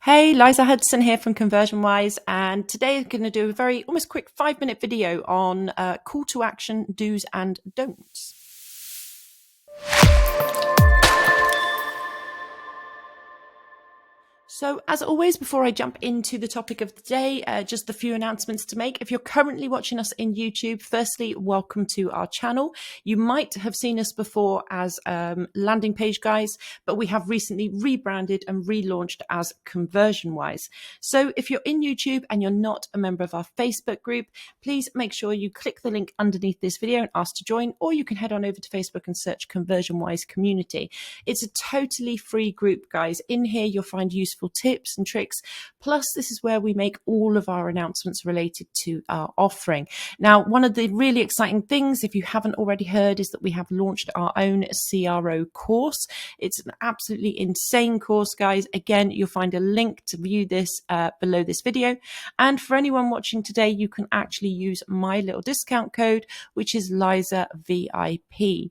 Hey, Liza Hudson here from ConversionWise, and today I'm going to do a very almost quick 5-minute video on call to action do's and don'ts. So as always, before I jump into the topic of the day, just a few announcements to make. If you're currently watching us in YouTube, firstly, welcome to our channel. You might have seen us before as landing page guys, but we have recently rebranded and relaunched as ConversionWise. So if you're in YouTube and you're not a member of our Facebook group, please make sure you click the link underneath this video and ask to join, or you can head on over to Facebook and search ConversionWise Community. It's a totally free group, guys. In here, you'll find useful tips and tricks. Plus, this is where we make all of our announcements related to our offering. Now, one of the really exciting things, if you haven't already heard, is that we have launched our own CRO course. It's an absolutely insane course, guys. Again, you'll find a link to view this below this video. And for anyone watching today, you can actually use my little discount code, which is Liza VIP.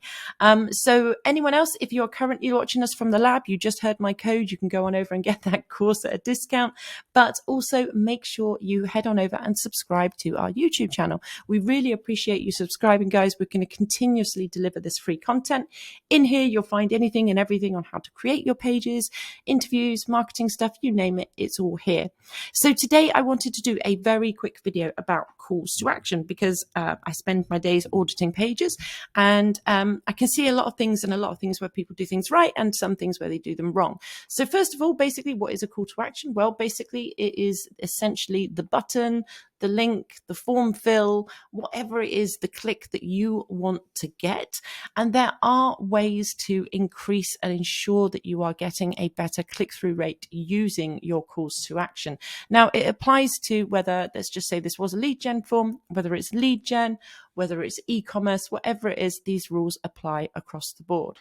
So anyone else, if you're currently watching us from the lab, you just heard my code, you can go on over and get that course at a discount. But also make sure you head on over and subscribe to our YouTube channel. We really appreciate you subscribing, guys. We're going to continuously deliver this free content. In here, you'll find anything and everything on how to create your pages, interviews, marketing stuff, you name it, it's all here. So today I wanted to do a very quick video about calls to action because I spend my days auditing pages, and I can see a lot of things where people do things right and some things where they do them wrong. So first of all, basically, what is a call to action? Well, basically it is essentially the button, the link, the form fill, whatever it is, the click that you want to get. And there are ways to increase and ensure that you are getting a better click-through rate using your calls to action. Now, it applies to whether, let's just say this was a lead gen form, whether it's lead gen, whether it's e-commerce, whatever it is, these rules apply across the board.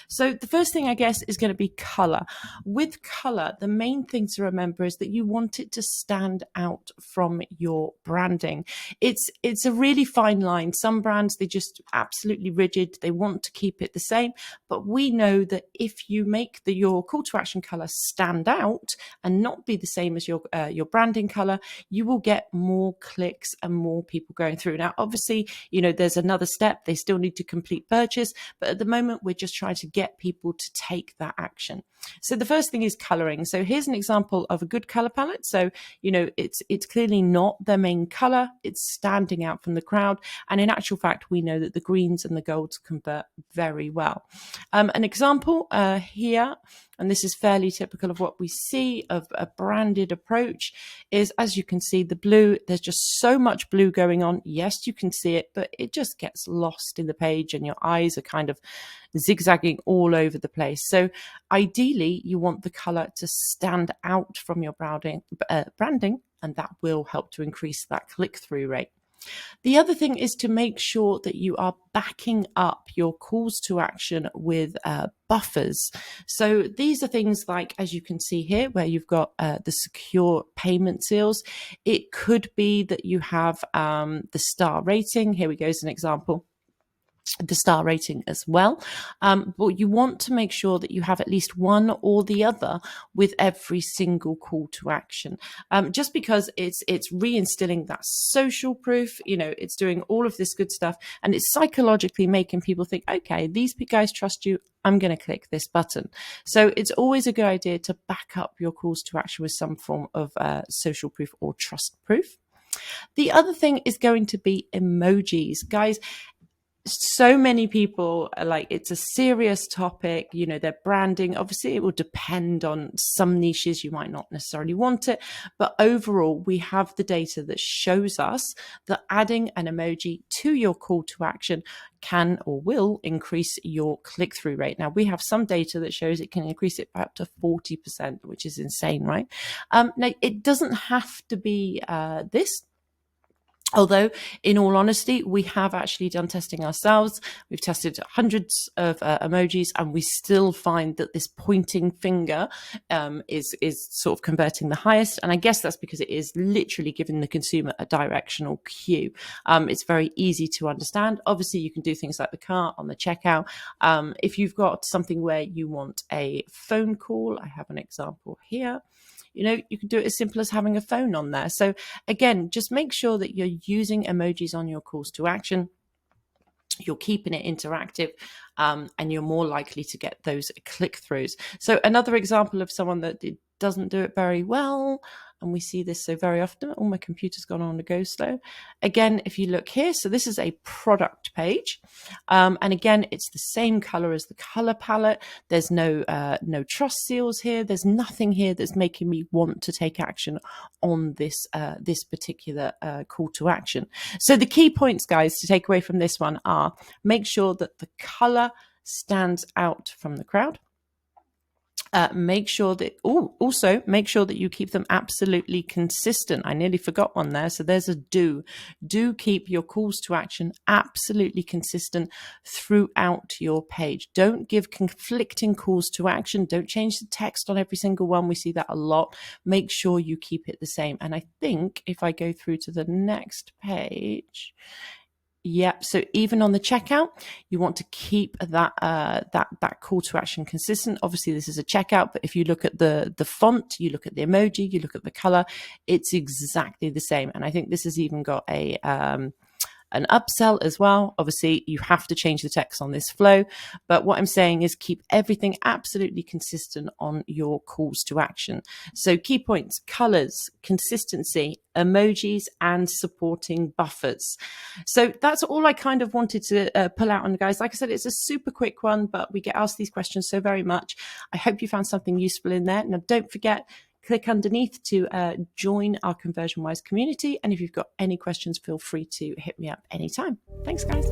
So the first thing, I guess, is going to be color. With color, the main thing to remember is that you want it to stand out from your branding. It's a really fine line. Some brands, they're just absolutely rigid. They want to keep it the same. But we know that if you make your call to action color stand out and not be the same as your branding color, you will get more clicks and more people going through. Now, obviously, there's another step. They still need to complete purchase. But at the moment, we're just trying to get people to take that action. So the first thing is coloring. So here's an example of a good color palette. So, it's clearly not their main color. It's standing out from the crowd. And in actual fact, we know that the greens and the golds convert very well. An example here, and this is fairly typical of what we see of a branded approach, is, as you can see, the blue, there's just so much blue going on. Yes, you can see it, but it just gets lost in the page and your eyes are kind of zigzagging all over the place. So ideally, you want the color to stand out from your branding, and that will help to increase that click-through rate. The other thing is to make sure that you are backing up your calls to action with buffers. So these are things like, as you can see here, where you've got the secure payment seals. It could be that you have the star rating. Here we go as an example. The star rating as well. But you want to make sure that you have at least one or the other with every single call to action. Just because it's reinstilling that social proof, it's doing all of this good stuff, and it's psychologically making people think, okay, these guys trust you, I'm going to click this button. So it's always a good idea to back up your calls to action with some form of social proof or trust proof. The other thing is going to be emojis. Guys, so many people are like, it's a serious topic, their branding. Obviously, it will depend on some niches. You might not necessarily want it, but overall, we have the data that shows us that adding an emoji to your call to action can or will increase your click-through rate. Now, we have some data that shows it can increase it by up to 40%, which is insane, right? Now, it doesn't have to be this. Although, in all honesty, we have actually done testing ourselves. We've tested hundreds of emojis, and we still find that this pointing finger is sort of converting the highest. And I guess that's because it is literally giving the consumer a directional cue. It's very easy to understand. Obviously, you can do things like the cart on the checkout. If you've got something where you want a phone call, I have an example here. You can do it as simple as having a phone on there. So again, just make sure that you're using emojis on your calls to action. You're keeping it interactive, and you're more likely to get those click-throughs. So another example of someone that doesn't do it very well, and we see this so very often. Oh, my computer's gone on to go slow. Again, if you look here, so this is a product page. And again, it's the same color as the color palette. There's no trust seals here. There's nothing here that's making me want to take action on this particular call to action. So the key points, guys, to take away from this one are: make sure that the color stands out from the crowd. Make sure that you keep them absolutely consistent. I nearly forgot one there. So there's a do keep your calls to action absolutely consistent throughout your page. Don't give conflicting calls to action. Don't change the text on every single one. We see that a lot. Make sure you keep it the same. And I think if I go through to the next page, yep. So even on the checkout, you want to keep that call to action consistent. Obviously, this is a checkout, but if you look at the font, you look at the emoji, you look at the color, it's exactly the same. And I think this has even got an upsell as well. Obviously, you have to change the text on this flow, but what I'm saying is keep everything absolutely consistent on your calls to action. So key points: colors, consistency, emojis, and supporting buffers. So that's all I kind of wanted to pull out on, guys. Like I said, it's a super quick one, but we get asked these questions so very much. I hope you found something useful in there. Now, don't forget, click underneath to join our ConversionWise community. And if you've got any questions, feel free to hit me up anytime. Thanks, guys.